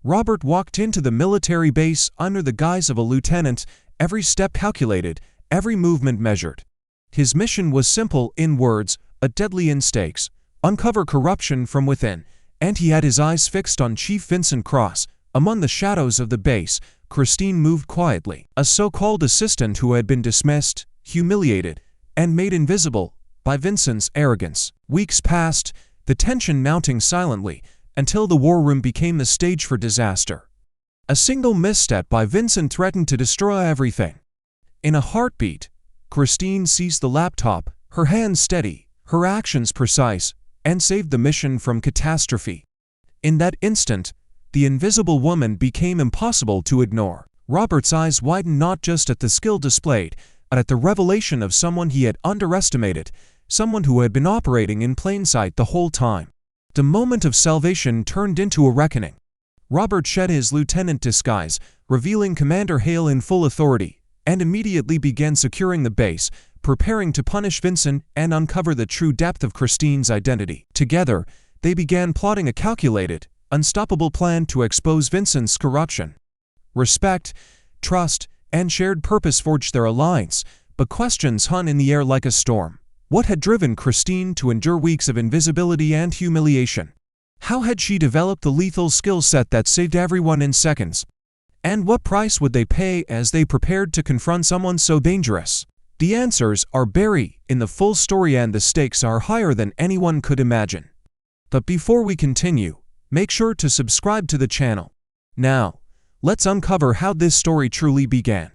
Robert walked into the military base under the guise of a lieutenant, every step calculated, every movement measured. His mission was simple in words, but deadly in stakes: uncover corruption from within, and he had his eyes fixed on Chief Vincent Cross. Among the shadows of the base, Christine moved quietly, a so-called assistant who had been dismissed, humiliated, and made invisible by Vincent's arrogance. Weeks passed, the tension mounting silently, until the war room became the stage for disaster. A single misstep by Vincent threatened to destroy everything. In a heartbeat, Christine seized the laptop, her hands steady, her actions precise, and saved the mission from catastrophe. In that instant, the invisible woman became impossible to ignore. Robert's eyes widened not just at the skill displayed, but at the revelation of someone he had underestimated, someone who had been operating in plain sight the whole time. The moment of salvation turned into a reckoning. Robert shed his lieutenant disguise, revealing Commander Hale in full authority, and immediately began securing the base, preparing to punish Vincent and uncover the true depth of Christine's identity. Together, they began plotting a calculated, unstoppable plan to expose Vincent's corruption. Respect, trust, and shared purpose forged their alliance, but questions hung in the air like a storm. What had driven Christine to endure weeks of invisibility and humiliation? How had she developed the lethal skill set that saved everyone in seconds? And what price would they pay as they prepared to confront someone so dangerous? The answers are buried in the full story, and the stakes are higher than anyone could imagine. But before we continue, make sure to subscribe to the channel. Now, let's uncover how this story truly began.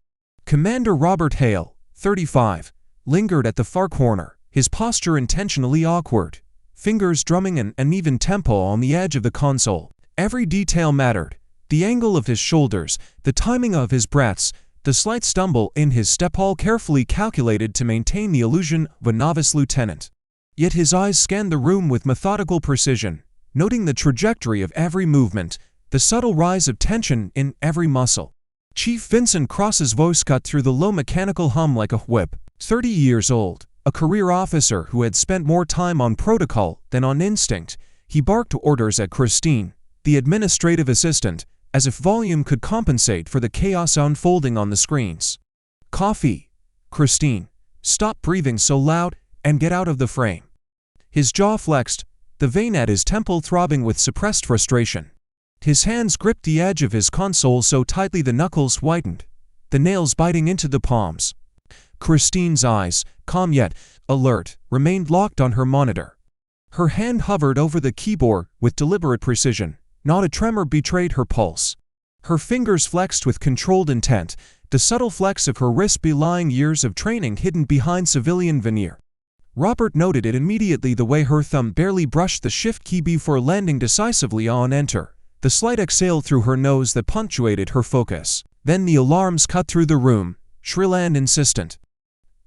Commander Robert Hale, 35, lingered at the far corner, his posture intentionally awkward, fingers drumming an uneven tempo on the edge of the console. Every detail mattered: the angle of his shoulders, the timing of his breaths, the slight stumble in his step, all carefully calculated to maintain the illusion of a novice lieutenant. Yet his eyes scanned the room with methodical precision, noting the trajectory of every movement, the subtle rise of tension in every muscle. Chief Vincent Cross's voice cut through the low mechanical hum like a whip. 30 years old, a career officer who had spent more time on protocol than on instinct, he barked orders at Christine, the administrative assistant, as if volume could compensate for the chaos unfolding on the screens. "Coffee, Christine. Stop breathing so loud and get out of the frame." His jaw flexed, the vein at his temple throbbing with suppressed frustration. His hands gripped the edge of his console so tightly the knuckles whitened, the nails biting into the palms. Christine's eyes, calm yet alert, remained locked on her monitor. Her hand hovered over the keyboard with deliberate precision. Not a tremor betrayed her pulse. Her fingers flexed with controlled intent, the subtle flex of her wrist belying years of training hidden behind civilian veneer. Robert noted it immediately: the way her thumb barely brushed the shift key before landing decisively on enter, the slight exhale through her nose that punctuated her focus. Then the alarms cut through the room, shrill and insistent.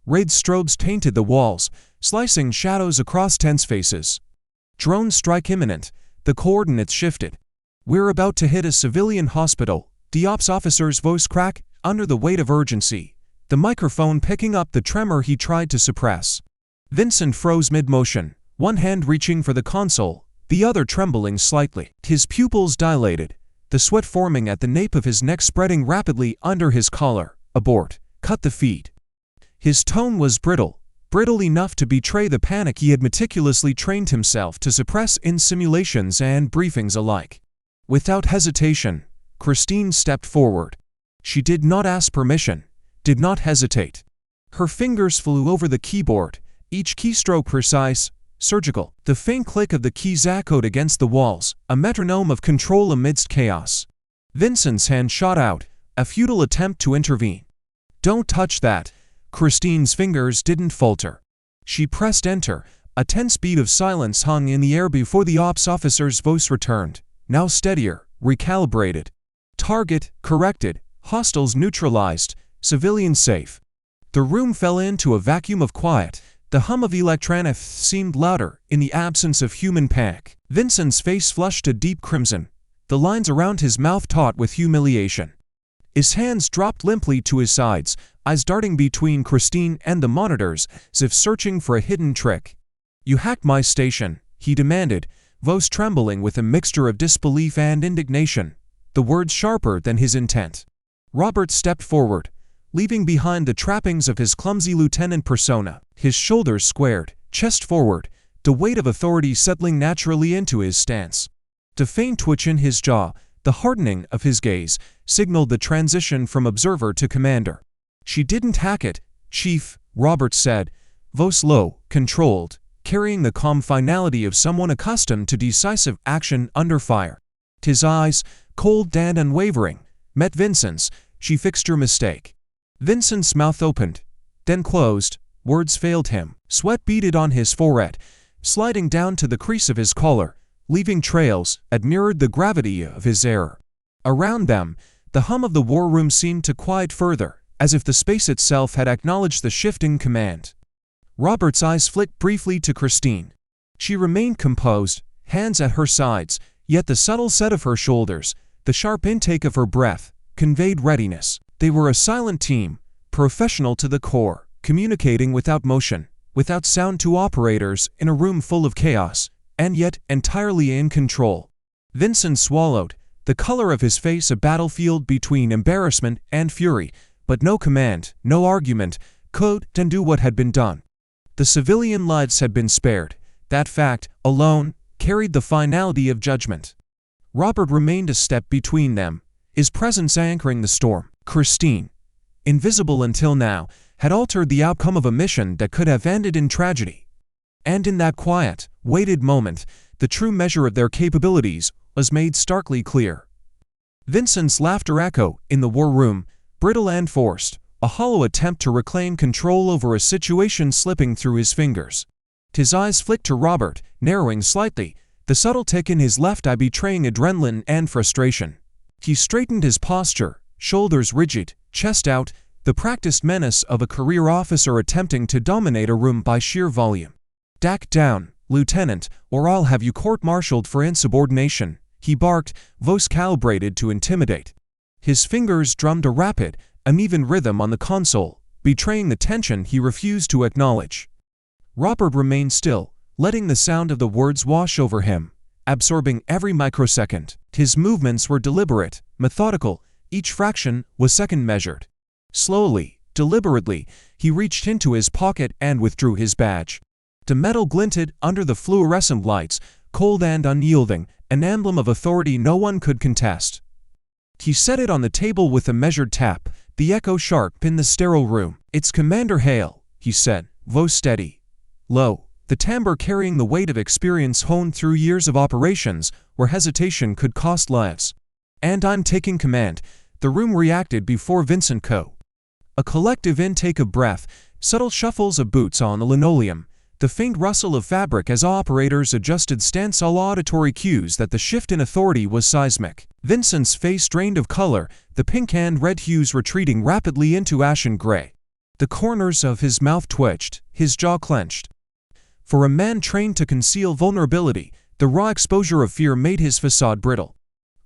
Red strobes tainted the walls, slicing shadows across tense faces. Drone strike imminent, the coordinates shifted. "We're about to hit a civilian hospital," the ops officer's voice cracked under the weight of urgency, the microphone picking up the tremor he tried to suppress. Vincent froze mid-motion, one hand reaching for the console, the other trembling slightly. His pupils dilated, the sweat forming at the nape of his neck, spreading rapidly under his collar. "Abort. Cut the feed." His tone was brittle enough to betray the panic he had meticulously trained himself to suppress in simulations and briefings alike. Without hesitation, Christine stepped forward. She did not ask permission, did not hesitate. Her fingers flew over the keyboard, each keystroke precise, surgical. The faint click of the keys echoed against the walls, a metronome of control amidst chaos. Vincent's hand shot out, a futile attempt to intervene. "Don't touch that." Christine's fingers didn't falter. She pressed enter. A tense beat of silence hung in the air before the ops officer's voice returned, now steadier, recalibrated. "Target corrected, hostiles neutralized, civilians safe." The room fell into a vacuum of quiet. The hum of electronics seemed louder in the absence of human panic. Vincent's face flushed a deep crimson, the lines around his mouth taut with humiliation. His hands dropped limply to his sides, eyes darting between Christine and the monitors, as if searching for a hidden trick. "You hacked my station," he demanded, voice trembling with a mixture of disbelief and indignation. the words sharper than his intent. Robert stepped forward, leaving behind the trappings of his clumsy lieutenant persona, his shoulders squared, chest forward, the weight of authority settling naturally into his stance. The faint twitch in his jaw, the hardening of his gaze, signaled the transition from observer to commander. "She didn't hack it, Chief," Robert said, voice low, controlled, carrying the calm finality of someone accustomed to decisive action under fire. His eyes, cold and unwavering, met Vincent's. "She fixed your mistake." Vincent's mouth opened, then closed. Words failed him. Sweat beaded on his forehead, sliding down to the crease of his collar, leaving trails that mirrored the gravity of his error. Around them, the hum of the war room seemed to quiet further, as if the space itself had acknowledged the shifting command. Robert's eyes flicked briefly to Christine. She remained composed, hands at her sides, yet the subtle set of her shoulders, the sharp intake of her breath, conveyed readiness. They were a silent team, professional to the core, communicating without motion, without sound to operators in a room full of chaos, and yet entirely in control. Vincent swallowed, the color of his face a battlefield between embarrassment and fury, but no command, no argument, could undo what had been done. The civilian lives had been spared. That fact, alone, carried the finality of judgment. Robert remained a step between them, his presence anchoring the storm. Christine, invisible until now, had altered the outcome of a mission that could have ended in tragedy. And in that quiet, weighted moment, the true measure of their capabilities was made starkly clear. Vincent's laughter echoed in the war room, brittle and forced, a hollow attempt to reclaim control over a situation slipping through his fingers. His eyes flicked to Robert, narrowing slightly, the subtle tick in his left eye betraying adrenaline and frustration. He straightened his posture, shoulders rigid, chest out, the practiced menace of a career officer attempting to dominate a room by sheer volume. "Back down, Lieutenant, or I'll have you court-martialed for insubordination," he barked, voice calibrated to intimidate. His fingers drummed a rapid, uneven rhythm on the console, betraying the tension he refused to acknowledge. Robert remained still, letting the sound of the words wash over him, absorbing every microsecond. His movements were deliberate, methodical, each fraction was second-measured. Slowly, deliberately, he reached into his pocket and withdrew his badge. The metal glinted under the fluorescent lights, cold and unyielding, an emblem of authority no one could contest. He set it on the table with a measured tap, the echo sharp in the sterile room. "It's Commander Hale," he said, voice steady, low, the timbre carrying the weight of experience honed through years of operations where hesitation could cost lives. "And I'm taking command." The room reacted before Vincent Co. A collective intake of breath, subtle shuffles of boots on the linoleum, the faint rustle of fabric as operators adjusted stance, all auditory cues that the shift in authority was seismic. Vincent's face drained of color, the pink and red hues retreating rapidly into ashen gray. The corners of his mouth twitched, his jaw clenched. For a man trained to conceal vulnerability, the raw exposure of fear made his facade brittle.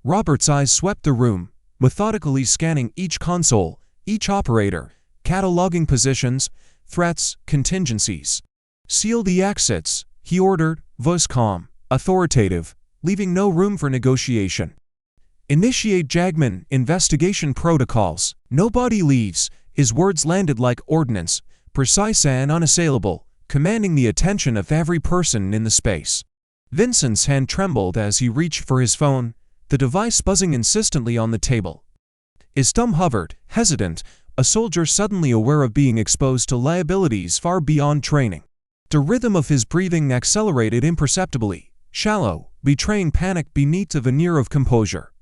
Robert's eyes swept the room, methodically scanning each console, each operator, cataloging positions, threats, contingencies. "Seal the exits," he ordered, voice calm, authoritative, leaving no room for negotiation. "Initiate Jagman investigation protocols. Nobody leaves." His words landed like ordnance, precise and unassailable, commanding the attention of every person in the space. Vincent's hand trembled as he reached for his phone, the device buzzing insistently on the table. His thumb hovered, hesitant, a soldier suddenly aware of being exposed to liabilities far beyond training. The rhythm of his breathing accelerated imperceptibly, shallow, betraying panic beneath a veneer of composure.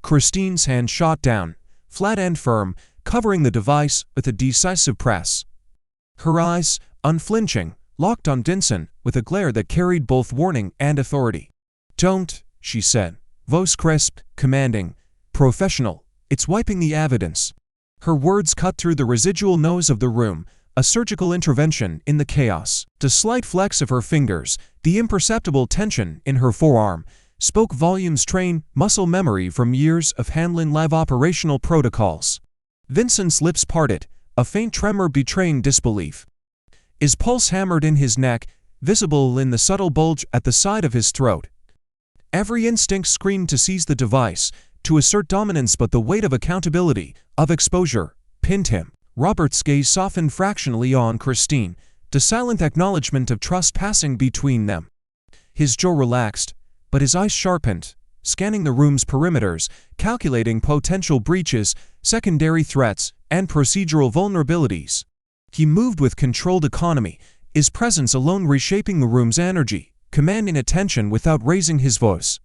Christine's hand shot down, flat and firm, covering the device with a decisive press. Her eyes, unflinching, locked on Vincent with a glare that carried both warning and authority. "Don't," she said, voice crisp, commanding, professional. "It's wiping the evidence." Her words cut through the residual noise of the room, a surgical intervention in the chaos. The slight flex of her fingers, the imperceptible tension in her forearm, spoke volumes, trained muscle memory from years of handling live operational protocols. Vincent's lips parted, a faint tremor betraying disbelief. His pulse hammered in his neck, visible in the subtle bulge at the side of his throat. Every instinct screamed to seize the device, to assert dominance, but the weight of accountability, of exposure, pinned him. Robert's gaze softened fractionally on Christine, the silent acknowledgement of trust passing between them. His jaw relaxed, but his eyes sharpened, scanning the room's perimeters, calculating potential breaches, secondary threats, and procedural vulnerabilities. He moved with controlled economy, his presence alone reshaping the room's energy, commanding attention without raising his voice.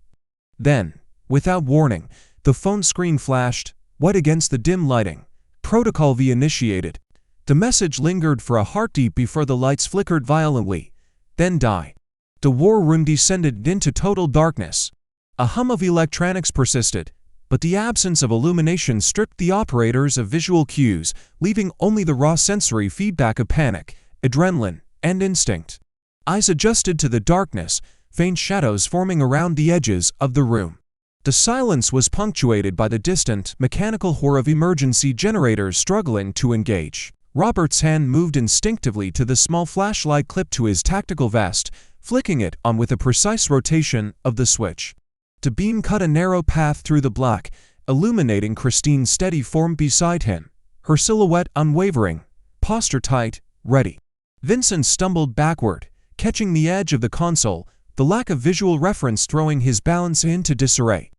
Then, without warning, the phone screen flashed, white against the dim lighting. Protocol V initiated. The message lingered for a heartbeat before the lights flickered violently, then died. The war room descended into total darkness. A hum of electronics persisted, but the absence of illumination stripped the operators of visual cues, leaving only the raw sensory feedback of panic, adrenaline, and instinct. Eyes adjusted to the darkness, faint shadows forming around the edges of the room. The silence was punctuated by the distant, mechanical whir of emergency generators struggling to engage. Robert's hand moved instinctively to the small flashlight clipped to his tactical vest, flicking it on with a precise rotation of the switch. The beam cut a narrow path through the black, illuminating Christine's steady form beside him, her silhouette unwavering, posture tight, ready. Vincent stumbled backward, catching the edge of the console, the lack of visual reference throwing his balance into disarray.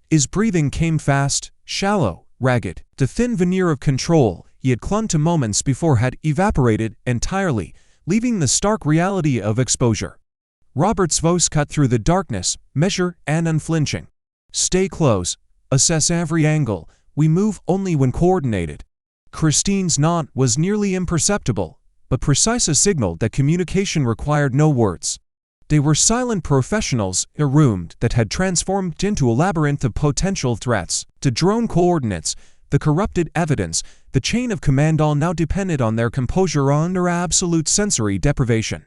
His breathing came fast, shallow, ragged. The thin veneer of control he had clung to moments before had evaporated entirely, leaving the stark reality of exposure. Robert's voice cut through the darkness, measured and unflinching. "Stay close, assess every angle, we move only when coordinated." Christine's nod was nearly imperceptible, but precise, a signal that communication required no words. They were silent professionals, a room that had transformed into a labyrinth of potential threats. The drone coordinates, the corrupted evidence, the chain of command all now depended on their composure under absolute sensory deprivation.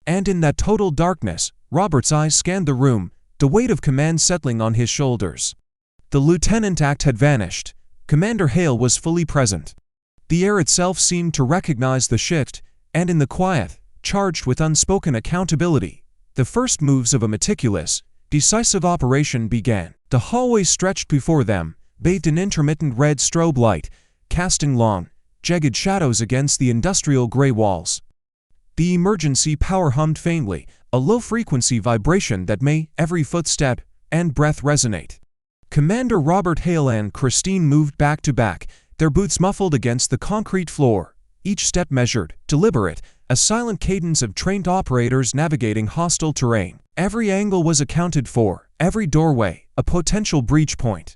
And in that total darkness, Robert's eyes scanned the room, the weight of command settling on his shoulders. The lieutenant act had vanished. Commander Hale was fully present. The air itself seemed to recognize the shift, and in the quiet, charged with unspoken accountability, the first moves of a meticulous, decisive operation began. The hallway stretched before them, bathed in intermittent red strobe light, casting long, jagged shadows against the industrial gray walls. The emergency power hummed faintly, a low-frequency vibration that made every footstep and breath resonate. Commander Robert Hale and Christine moved back to back, their boots muffled against the concrete floor, each step measured, deliberate, a silent cadence of trained operators navigating hostile terrain. Every angle was accounted for, every doorway, a potential breach point.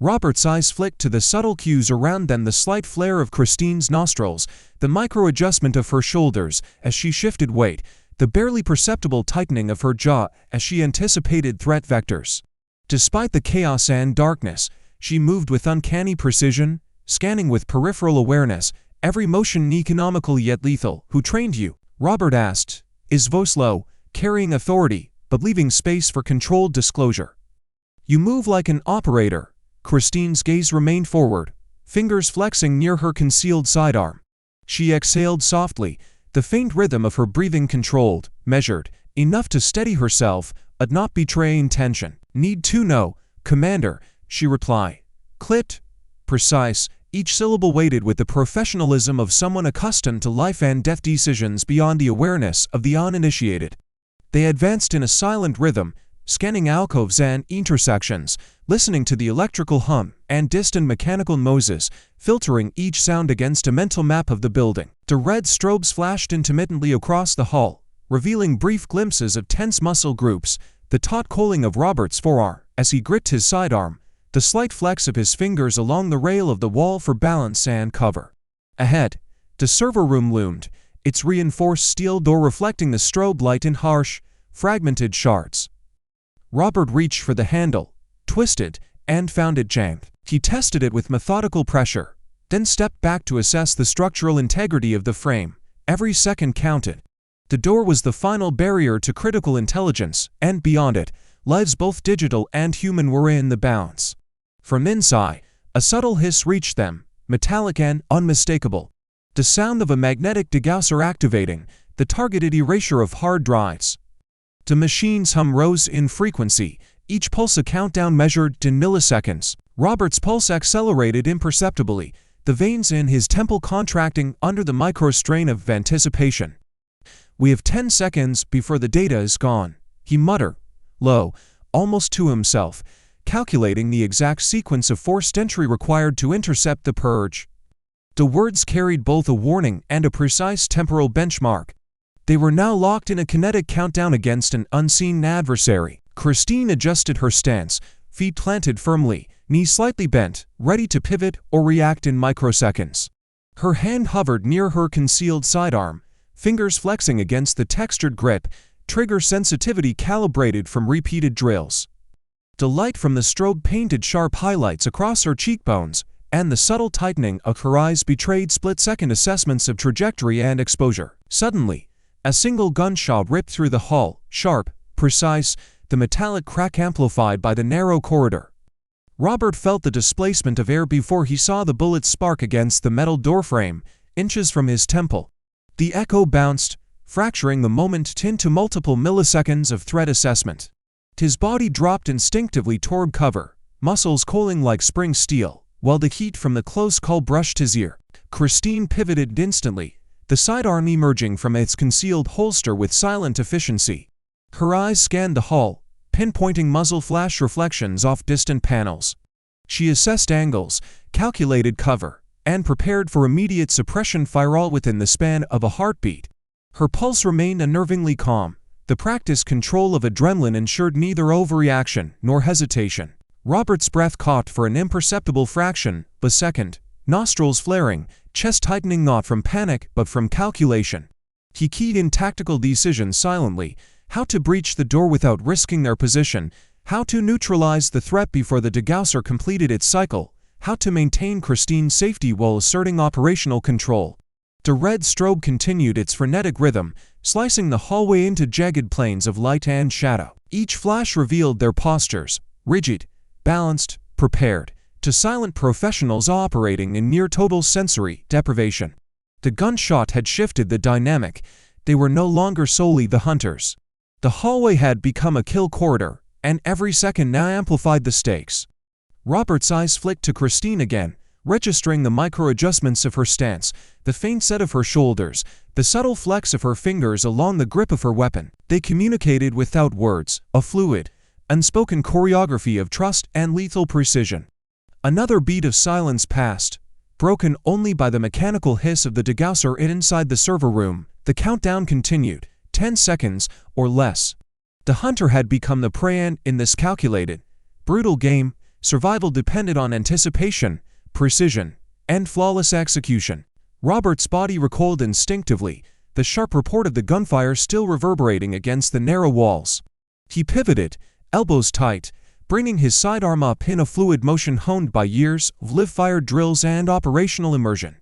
Robert's eyes flicked to the subtle cues around them, the slight flare of Christine's nostrils, the micro-adjustment of her shoulders as she shifted weight, the barely perceptible tightening of her jaw as she anticipated threat vectors. Despite the chaos and darkness, she moved with uncanny precision, scanning with peripheral awareness, every motion economical yet lethal. "Who trained you?" Robert asked, his voice low, carrying authority, but leaving space for controlled disclosure. "You move like an operator." Christine's gaze remained forward, fingers flexing near her concealed sidearm. She exhaled softly, the faint rhythm of her breathing controlled, measured, enough to steady herself, but not betray intention. "Need to know, Commander," she replied. Clipped, precise, each syllable weighted with the professionalism of someone accustomed to life and death decisions beyond the awareness of the uninitiated. They advanced in a silent rhythm, scanning alcoves and intersections, listening to the electrical hum and distant mechanical noises, filtering each sound against a mental map of the building. The red strobes flashed intermittently across the hall, revealing brief glimpses of tense muscle groups, the taut coiling of Robert's forearm as he gripped his sidearm, the slight flex of his fingers along the rail of the wall for balance and cover. Ahead, the server room loomed, its reinforced steel door reflecting the strobe light in harsh, fragmented shards. Robert reached for the handle, twisted, and found it jammed. He tested it with methodical pressure, then stepped back to assess the structural integrity of the frame. Every second counted. The door was the final barrier to critical intelligence, and beyond it, lives both digital and human were in the balance. From inside, a subtle hiss reached them, metallic and unmistakable. The sound of a magnetic degausser activating, the targeted erasure of hard drives. The machine's hum rose in frequency, each pulse a countdown measured in milliseconds. Robert's pulse accelerated imperceptibly, the veins in his temple contracting under the micro-strain of anticipation. "We have 10 seconds before the data is gone," he muttered, low, almost to himself, calculating the exact sequence of forced entry required to intercept the purge. The words carried both a warning and a precise temporal benchmark. They were now locked in a kinetic countdown against an unseen adversary. Christine adjusted her stance, feet planted firmly, knees slightly bent, ready to pivot or react in microseconds. Her hand hovered near her concealed sidearm, fingers flexing against the textured grip, trigger sensitivity calibrated from repeated drills. The light from the strobe painted sharp highlights across her cheekbones, and the subtle tightening of her eyes betrayed split-second assessments of trajectory and exposure. Suddenly, a single gunshot ripped through the hall, sharp, precise, the metallic crack amplified by the narrow corridor. Robert felt the displacement of air before he saw the bullet spark against the metal doorframe, inches from his temple. The echo bounced, fracturing the moment into multiple milliseconds of threat assessment. His body dropped instinctively toward cover, muscles coiling like spring steel, while the heat from the close call brushed his ear. Christine pivoted instantly, the sidearm emerging from its concealed holster with silent efficiency. Her eyes scanned the hall, pinpointing muzzle flash reflections off distant panels. She assessed angles, calculated cover, and prepared for immediate suppression fire all within the span of a heartbeat. Her pulse remained unnervingly calm. The practiced control of adrenaline ensured neither overreaction nor hesitation. Robert's breath caught for an imperceptible fraction of a second, nostrils flaring, chest tightening not from panic but from calculation. He keyed in tactical decisions silently, how to breach the door without risking their position, how to neutralize the threat before the degausser completed its cycle, how to maintain Christine's safety while asserting operational control. The red strobe continued its frenetic rhythm, slicing the hallway into jagged planes of light and shadow. Each flash revealed their postures, rigid, balanced, prepared, to silent professionals operating in near total sensory deprivation. The gunshot had shifted the dynamic. They were no longer solely the hunters. The hallway had become a kill corridor, and every second now amplified the stakes. Robert's eyes flicked to Christine again, registering the micro-adjustments of her stance, the faint set of her shoulders, the subtle flex of her fingers along the grip of her weapon. They communicated without words, a fluid, unspoken choreography of trust and lethal precision. Another beat of silence passed, broken only by the mechanical hiss of the degausser inside the server room. The countdown continued, 10 seconds or less. The hunter had become the prey, and in this calculated, brutal game, survival depended on anticipation, precision, and flawless execution. Robert's body recoiled instinctively, the sharp report of the gunfire still reverberating against the narrow walls. He pivoted, elbows tight, bringing his sidearm up in a fluid motion honed by years of live-fire drills and operational immersion.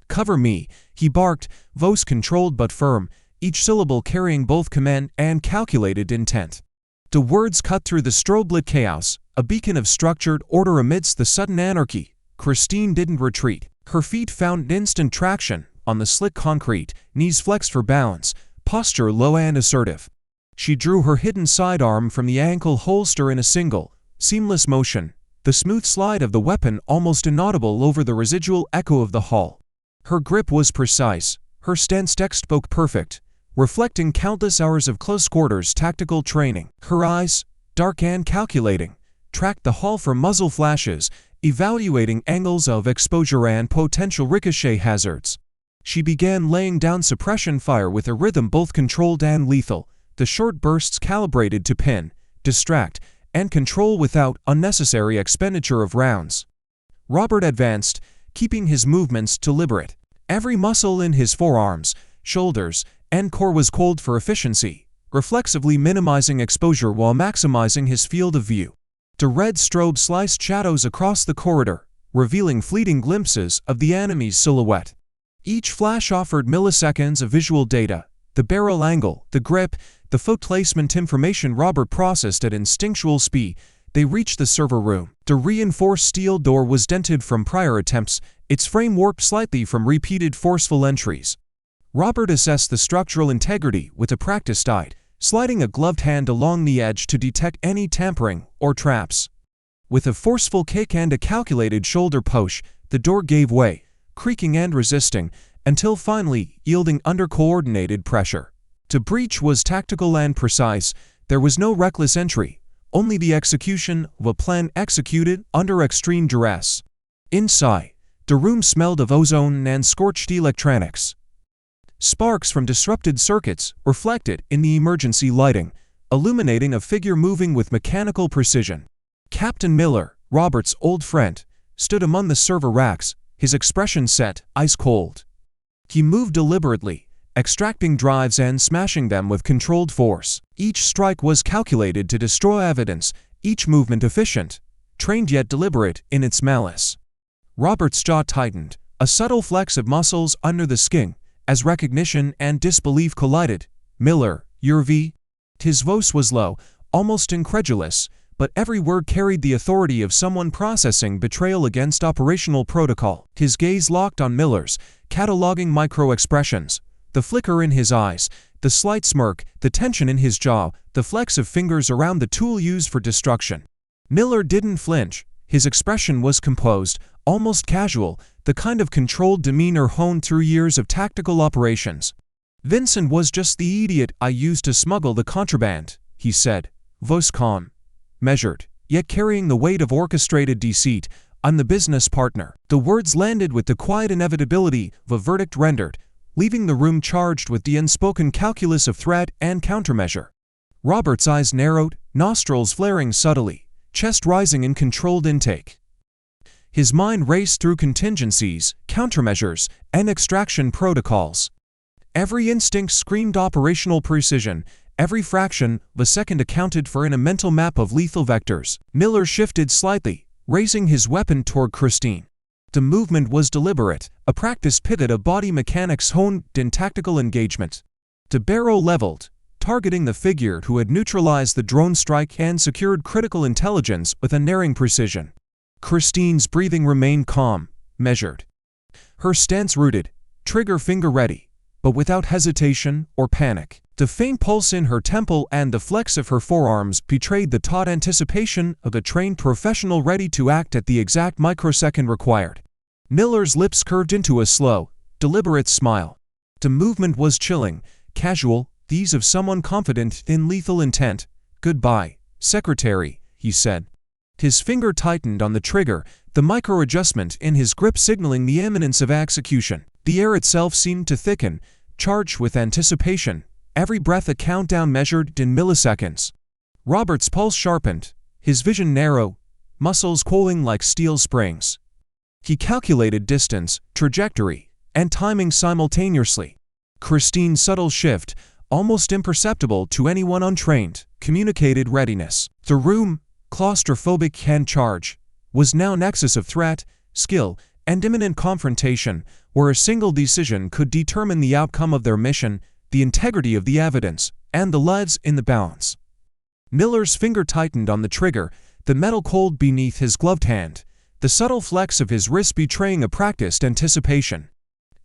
"Cover me," he barked, voice controlled but firm, each syllable carrying both command and calculated intent. The words cut through the strobe-lit chaos, a beacon of structured order amidst the sudden anarchy. Christine didn't retreat. Her feet found instant traction on the slick concrete, knees flexed for balance, posture low and assertive. She drew her hidden sidearm from the ankle holster in a single, seamless motion, the smooth slide of the weapon almost inaudible over the residual echo of the hall. Her grip was precise, her stance textbook perfect, reflecting countless hours of close quarters tactical training. Her eyes, dark and calculating, tracked the hall for muzzle flashes, evaluating angles of exposure and potential ricochet hazards. She began laying down suppression fire with a rhythm both controlled and lethal, the short bursts calibrated to pin, distract, and control without unnecessary expenditure of rounds. Robert advanced, keeping his movements deliberate. Every muscle in his forearms, shoulders, and core was coiled for efficiency, reflexively minimizing exposure while maximizing his field of view. The red strobe sliced shadows across the corridor, revealing fleeting glimpses of the enemy's silhouette. Each flash offered milliseconds of visual data, the barrel angle, the grip, the foot placement information Robert processed at instinctual speed. They reached the server room. The reinforced steel door was dented from prior attempts, its frame warped slightly from repeated forceful entries. Robert assessed the structural integrity with a practiced eye, sliding a gloved hand along the edge to detect any tampering or traps. With a forceful kick and a calculated shoulder push, the door gave way, creaking and resisting, until finally yielding under coordinated pressure. The breach was tactical and precise. There was no reckless entry, only the execution of a plan executed under extreme duress. Inside, the room smelled of ozone and scorched electronics. Sparks from disrupted circuits reflected in the emergency lighting, illuminating a figure moving with mechanical precision. Captain Miller, Robert's old friend, stood among the server racks, his expression set, ice cold. He moved deliberately, extracting drives and smashing them with controlled force. Each strike was calculated to destroy evidence, each movement efficient, trained yet deliberate in its malice. Robert's jaw tightened, a subtle flex of muscles under the skin, as recognition and disbelief collided. "Miller, you're V?" His voice was low, almost incredulous, but every word carried the authority of someone processing betrayal against operational protocol. His gaze locked on Miller's, cataloging micro-expressions. The flicker in his eyes, the slight smirk, the tension in his jaw, the flex of fingers around the tool used for destruction. Miller didn't flinch. His expression was composed, almost casual, the kind of controlled demeanor honed through years of tactical operations. "Vincent was just the idiot I used to smuggle the contraband," he said, voice calm, measured, yet carrying the weight of orchestrated deceit. "I'm the business partner." The words landed with the quiet inevitability of a verdict rendered, leaving the room charged with the unspoken calculus of threat and countermeasure. Robert's eyes narrowed, nostrils flaring subtly, chest rising in controlled intake. His mind raced through contingencies, countermeasures, and extraction protocols. Every instinct screamed operational precision, every fraction of a second accounted for in a mental map of lethal vectors. Miller shifted slightly, raising his weapon toward Christine. The movement was deliberate, a practiced pivot of body mechanics honed in tactical engagement. The barrel leveled, targeting the figure who had neutralized the drone strike and secured critical intelligence with unerring precision. Christine's breathing remained calm, measured. Her stance rooted, trigger finger ready, but without hesitation or panic. The faint pulse in her temple and the flex of her forearms betrayed the taut anticipation of a trained professional ready to act at the exact microsecond required. Miller's lips curved into a slow, deliberate smile. The movement was chilling, casual, these of someone confident in lethal intent. "Goodbye, Secretary," he said. His finger tightened on the trigger, the micro-adjustment in his grip signaling the imminence of execution. The air itself seemed to thicken, charged with anticipation, every breath a countdown measured in milliseconds. Robert's pulse sharpened, his vision narrow, muscles coiling like steel springs. He calculated distance, trajectory, and timing simultaneously. Christine's subtle shift, almost imperceptible to anyone untrained, communicated readiness. The room, claustrophobic and charged, was now a nexus of threat, skill, and imminent confrontation, where a single decision could determine the outcome of their mission, the integrity of the evidence, and the lives in the balance. Miller's finger tightened on the trigger, the metal cold beneath his gloved hand, the subtle flex of his wrist betraying a practiced anticipation.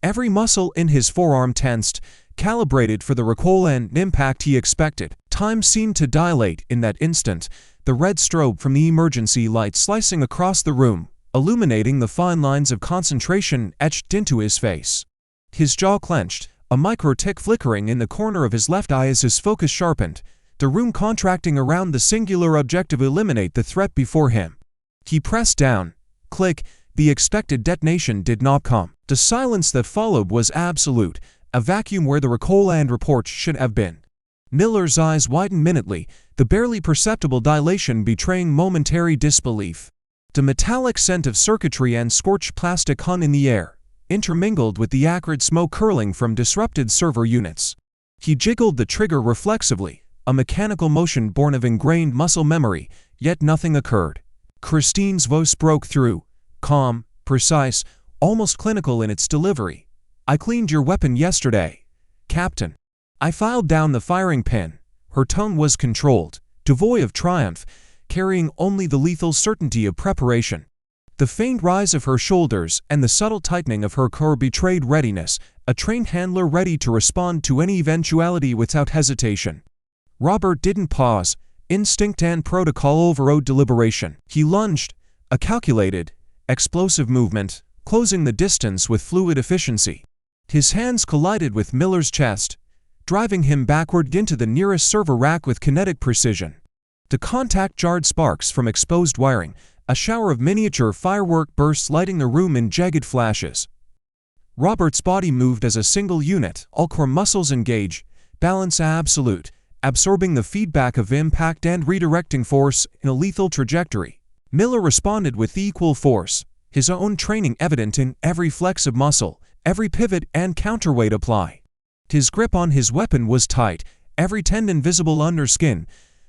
Every muscle in his forearm tensed, calibrated for the recoil and impact he expected. Time seemed to dilate in that instant, the red strobe from the emergency light slicing across the room, illuminating the fine lines of concentration etched into his face. His jaw clenched, a micro-tick flickering in the corner of his left eye as his focus sharpened, the room contracting around the singular objective eliminate the threat before him. He pressed down. Click. The expected detonation did not come. The silence that followed was absolute, a vacuum where the recoil and report should have been. Miller's eyes widened minutely, the barely perceptible dilation betraying momentary disbelief. The metallic scent of circuitry and scorched plastic hung in the air, intermingled with the acrid smoke curling from disrupted server units. He jiggled the trigger reflexively, a mechanical motion born of ingrained muscle memory, yet nothing occurred. Christine's voice broke through, calm, precise, almost clinical in its delivery. "I cleaned your weapon yesterday, Captain." I filed down the firing pin. Her tone was controlled, devoid of triumph, carrying only the lethal certainty of preparation. The faint rise of her shoulders and the subtle tightening of her core betrayed readiness, a trained handler ready to respond to any eventuality without hesitation. Robert didn't pause. instinct and protocol overrode deliberation. He lunged, a calculated, explosive movement, closing the distance with fluid efficiency. His hands collided with Miller's chest, driving him backward into the nearest server rack with kinetic precision. The contact jarred sparks from exposed wiring, a shower of miniature firework bursts lighting the room in jagged flashes. Robert's body moved as a single unit, all core muscles engage, balance absolute, absorbing the feedback of impact and redirecting force in a lethal trajectory. Miller responded with equal force, his own training evident in every flex of muscle, every pivot and counterweight apply. His grip on his weapon was tight, every tendon visible under skin,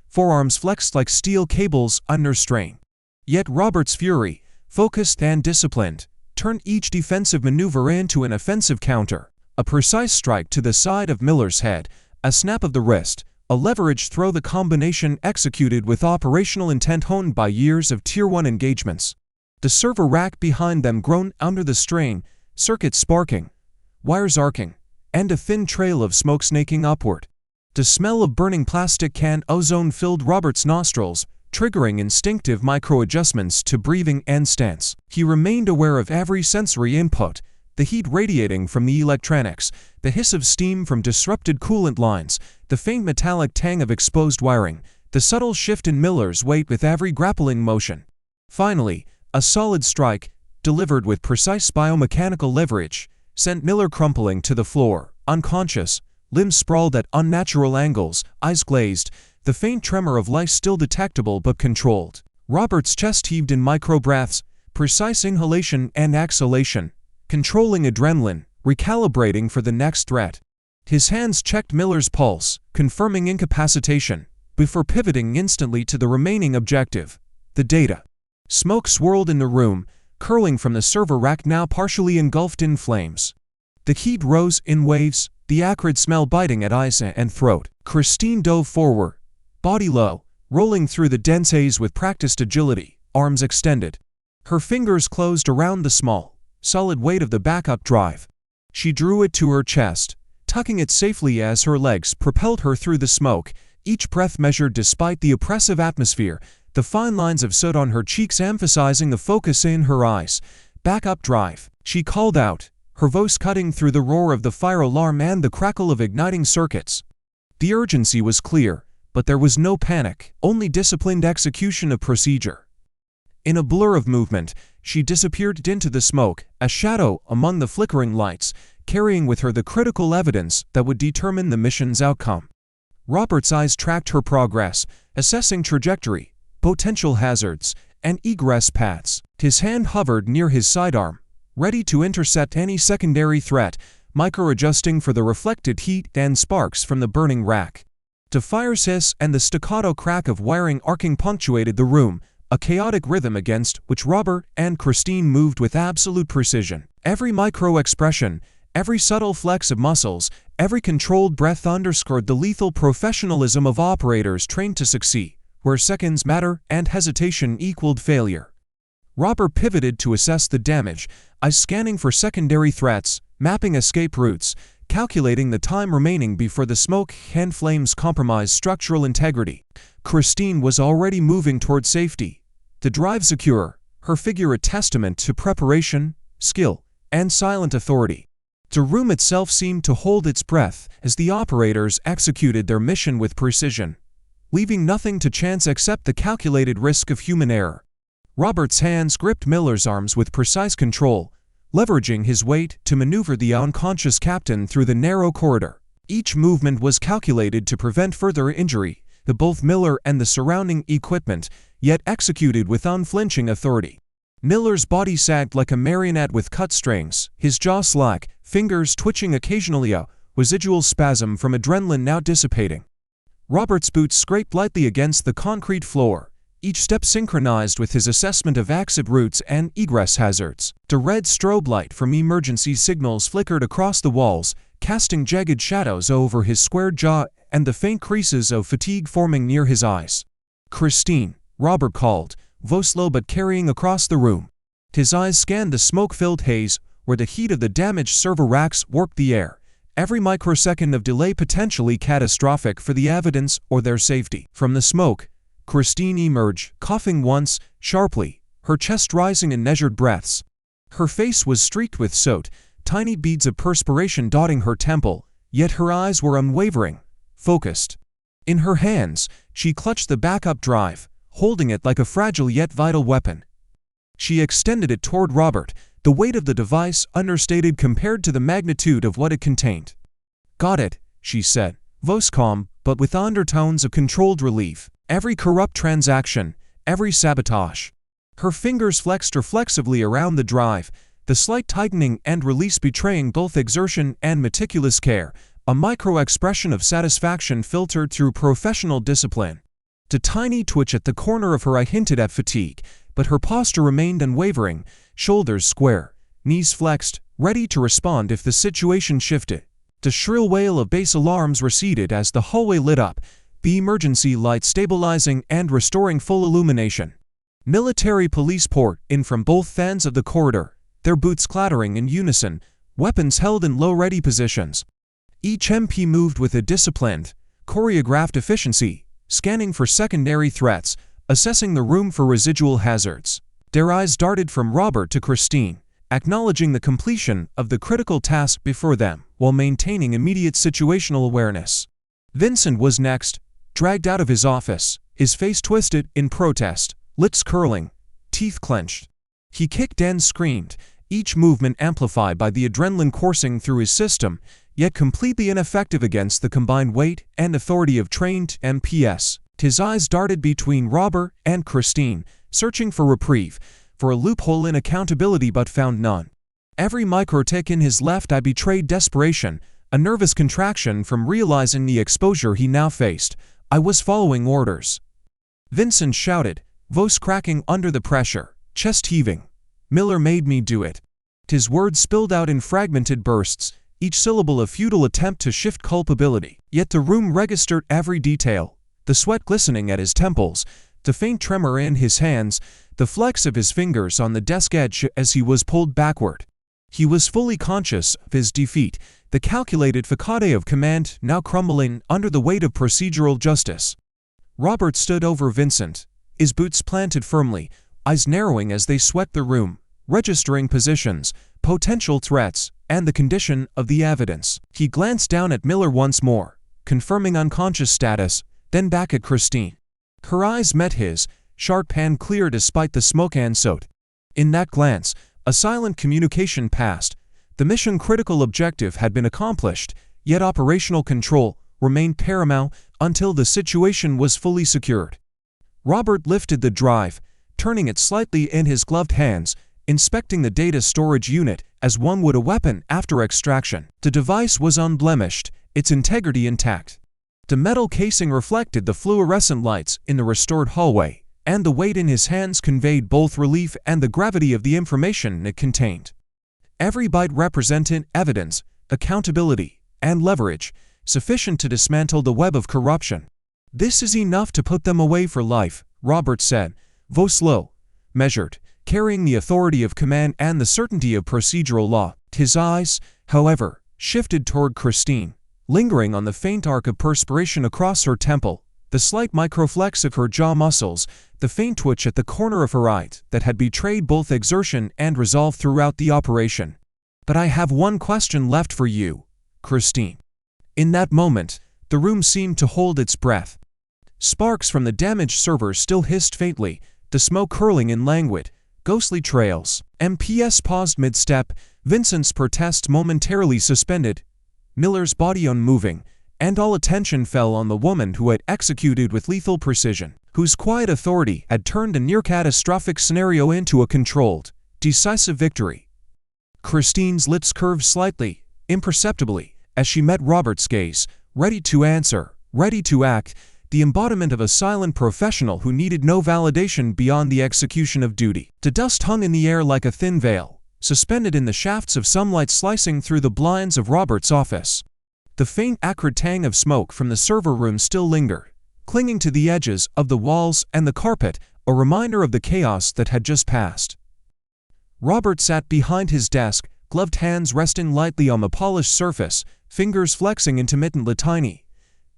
forearms flexed like steel cables under strain. Yet Robert's fury, focused and disciplined, turned each defensive maneuver into an offensive counter. A precise strike to the side of Miller's head, a snap of the wrist, a leverage throw, the combination executed with operational intent honed by years of Tier 1 engagements. The server rack behind them groaned under the strain, circuits sparking, wires arcing, and a thin trail of smoke snaking upward. The smell of burning plastic can ozone filled Robert's nostrils, triggering instinctive micro-adjustments to breathing and stance. He remained aware of every sensory input, the heat radiating from the electronics, the hiss of steam from disrupted coolant lines, the faint metallic tang of exposed wiring, the subtle shift in Miller's weight with every grappling motion. Finally, a solid strike, delivered with precise biomechanical leverage, sent Miller crumpling to the floor, unconscious, limbs sprawled at unnatural angles, eyes glazed, the faint tremor of life still detectable but controlled. Robert's chest heaved in micro-breaths, precise inhalation and exhalation, controlling adrenaline, recalibrating for the next threat. His hands checked Miller's pulse, confirming incapacitation, before pivoting instantly to the remaining objective, the data. Smoke swirled in the room, curling from the server rack now partially engulfed in flames. The heat rose in waves, the acrid smell biting at eyes and throat. Christine dove forward, body low, rolling through the dense haze with practiced agility, arms extended. Her fingers closed around the small, solid weight of the backup drive. She drew it to her chest, tucking it safely as her legs propelled her through the smoke, each breath measured despite the oppressive atmosphere, the fine lines of soot on her cheeks emphasizing the focus in her eyes. Backup drive, she called out, her voice cutting through the roar of the fire alarm and the crackle of igniting circuits. The urgency was clear, but there was no panic, only disciplined execution of procedure. In a blur of movement, she disappeared into the smoke, a shadow among the flickering lights, carrying with her the critical evidence that would determine the mission's outcome. Robert's eyes tracked her progress, assessing trajectory, potential hazards, and egress paths. His hand hovered near his sidearm, ready to intercept any secondary threat, micro-adjusting for the reflected heat and sparks from the burning rack. The fire's hiss and the staccato crack of wiring arcing punctuated the room, a chaotic rhythm against which Robert and Christine moved with absolute precision. Every micro-expression, every subtle flex of muscles, every controlled breath underscored the lethal professionalism of operators trained to succeed, where seconds matter and hesitation equaled failure. Robert pivoted to assess the damage, eyes scanning for secondary threats, mapping escape routes, calculating the time remaining before the smoke and flames compromised structural integrity. Christine was already moving toward safety, the drive secure, her figure a testament to preparation, skill, and silent authority. The room itself seemed to hold its breath as the operators executed their mission with precision, leaving nothing to chance except the calculated risk of human error. Robert's hands gripped Miller's arms with precise control, leveraging his weight to maneuver the unconscious captain through the narrow corridor. Each movement was calculated to prevent further injury to both Miller and the surrounding equipment, yet executed with unflinching authority. Miller's body sagged like a marionette with cut strings, his jaw slack, fingers twitching occasionally, a residual spasm from adrenaline now dissipating. Robert's boots scraped lightly against the concrete floor, each step synchronized with his assessment of exit routes and egress hazards. The red strobe light from emergency signals flickered across the walls, casting jagged shadows over his squared jaw and the faint creases of fatigue forming near his eyes. "Christine," Robert called, voice low but carrying across the room. His eyes scanned the smoke-filled haze, where the heat of the damaged server racks warped the air, every microsecond of delay potentially catastrophic for the evidence or their safety. From the smoke, Christine emerged, coughing once, sharply, her chest rising in measured breaths. Her face was streaked with soot, tiny beads of perspiration dotting her temple, yet her eyes were unwavering, focused. In her hands, she clutched the backup drive, holding it like a fragile yet vital weapon. She extended it toward Robert, the weight of the device understated compared to the magnitude of what it contained. "Got it," she said, voice calm, but with undertones of controlled relief. "Every corrupt transaction, every sabotage." Her fingers flexed reflexively around the drive, the slight tightening and release betraying both exertion and meticulous care, a micro-expression of satisfaction filtered through professional discipline. A tiny twitch at the corner of her eye hinted at fatigue, but her posture remained unwavering, shoulders square, knees flexed, ready to respond if the situation shifted. The shrill wail of base alarms receded as the hallway lit up, the emergency light stabilizing and restoring full illumination. Military police poured in from both ends of the corridor, their boots clattering in unison, weapons held in low-ready positions. Each MP moved with a disciplined, choreographed efficiency, scanning for secondary threats, assessing the room for residual hazards. Their eyes darted from Robert to Christine, acknowledging the completion of the critical task before them, while maintaining immediate situational awareness. Vincent was next, dragged out of his office, his face twisted in protest, lips curling, teeth clenched. He kicked and screamed, each movement amplified by the adrenaline coursing through his system, yet completely ineffective against the combined weight and authority of trained MPs. His eyes darted between Robert and Christine, searching for reprieve, for a loophole in accountability but found none. Every microtick in his left eye betrayed desperation, a nervous contraction from realizing the exposure he now faced. "I was following orders," Vincent shouted, voice cracking under the pressure, chest heaving. "Miller made me do it." His words spilled out in fragmented bursts, each syllable a futile attempt to shift culpability. Yet the room registered every detail, the sweat glistening at his temples, the faint tremor in his hands, the flex of his fingers on the desk edge as he was pulled backward. He was fully conscious of his defeat, the calculated facade of command now crumbling under the weight of procedural justice. Robert stood over Vincent, his boots planted firmly, eyes narrowing as they swept the room, registering positions, potential threats, and the condition of the evidence. He glanced down at Miller once more, confirming unconscious status, then back at Christine. Her eyes met his, sharp and clear despite the smoke and soot. In that glance, a silent communication passed. The mission-critical objective had been accomplished, yet operational control remained paramount until the situation was fully secured. Robert lifted the drive, turning it slightly in his gloved hands, inspecting the data storage unit as one would a weapon after extraction. The device was unblemished, its integrity intact. The metal casing reflected the fluorescent lights in the restored hallway, and the weight in his hands conveyed both relief and the gravity of the information it contained. Every byte represented evidence, accountability, and leverage, sufficient to dismantle the web of corruption. "This is enough to put them away for life," Robert said, voice low, measured, carrying the authority of command and the certainty of procedural law. His eyes, however, shifted toward Christine, lingering on the faint arc of perspiration across her temple, the slight microflex of her jaw muscles, the faint twitch at the corner of her eye that had betrayed both exertion and resolve throughout the operation. "But I have one question left for you, Christine." In that moment, the room seemed to hold its breath. Sparks from the damaged server still hissed faintly, the smoke curling in languid, ghostly trails. MPS paused mid-step, Vincent's protest momentarily suspended, Miller's body unmoving, and all attention fell on the woman who had executed with lethal precision, whose quiet authority had turned a near-catastrophic scenario into a controlled, decisive victory. Christine's lips curved slightly, imperceptibly, as she met Robert's gaze, ready to answer, ready to act, the embodiment of a silent professional who needed no validation beyond the execution of duty. The dust hung in the air like a thin veil, suspended in the shafts of sunlight slicing through the blinds of Robert's office. The faint acrid tang of smoke from the server room still lingered, clinging to the edges of the walls and the carpet, a reminder of the chaos that had just passed. Robert sat behind his desk, gloved hands resting lightly on the polished surface, fingers flexing intermittently tiny,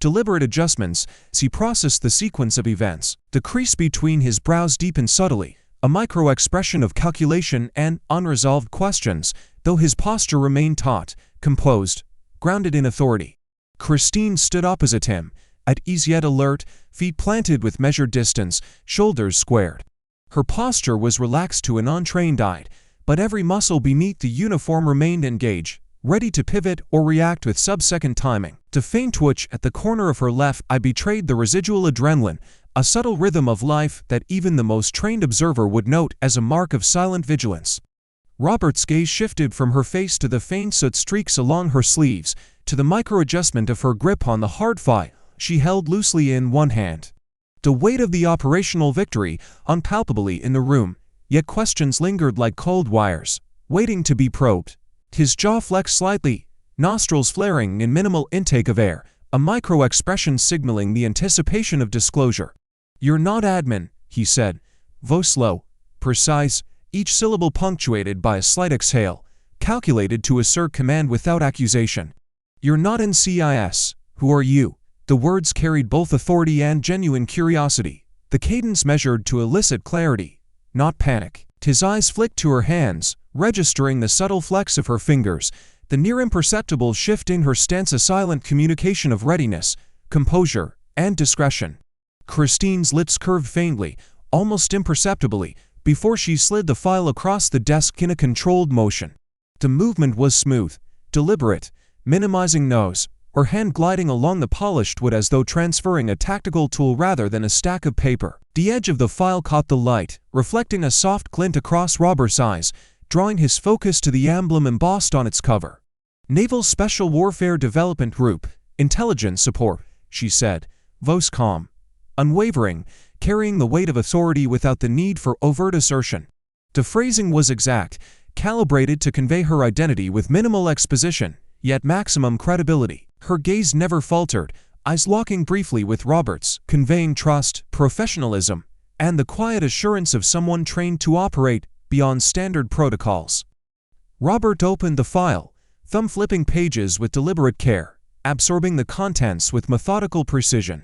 deliberate adjustments as he processed the sequence of events. The crease between his brows deepened subtly, a micro-expression of calculation and unresolved questions, though his posture remained taut, composed, grounded in authority. Christine stood opposite him, at ease yet alert, feet planted with measured distance, shoulders squared. Her posture was relaxed to an untrained eye, but every muscle beneath the uniform remained engaged, ready to pivot or react with sub-second timing. The faint twitch at the corner of her left eye betrayed the residual adrenaline, a subtle rhythm of life that even the most trained observer would note as a mark of silent vigilance. Robert's gaze shifted from her face to the faint soot streaks along her sleeves, to the micro-adjustment of her grip on the hard file she held loosely in one hand. The weight of the operational victory unpalpably in the room, yet questions lingered like cold wires, waiting to be probed. His jaw flexed slightly, nostrils flaring in minimal intake of air, a micro-expression signaling the anticipation of disclosure. "You're not admin," he said, voice low, precise, each syllable punctuated by a slight exhale, calculated to assert command without accusation. "You're not in CIS. Who are you?" The words carried both authority and genuine curiosity, the cadence measured to elicit clarity, not panic. His eyes flicked to her hands, registering the subtle flex of her fingers, the near imperceptible shift in her stance, a silent communication of readiness, composure, and discretion. Christine's lips curved faintly, almost imperceptibly, before she slid the file across the desk in a controlled motion. The movement was smooth, deliberate, minimizing nose, her hand gliding along the polished wood as though transferring a tactical tool rather than a stack of paper. The edge of the file caught the light, reflecting a soft glint across Robert's eyes, drawing his focus to the emblem embossed on its cover. "Naval Special Warfare Development Group, Intelligence Support," she said, voice calm, unwavering, carrying the weight of authority without the need for overt assertion. The phrasing was exact, calibrated to convey her identity with minimal exposition, yet maximum credibility. Her gaze never faltered, eyes locking briefly with Robert's, conveying trust, professionalism, and the quiet assurance of someone trained to operate beyond standard protocols. Robert opened the file, thumb flipping pages with deliberate care, absorbing the contents with methodical precision.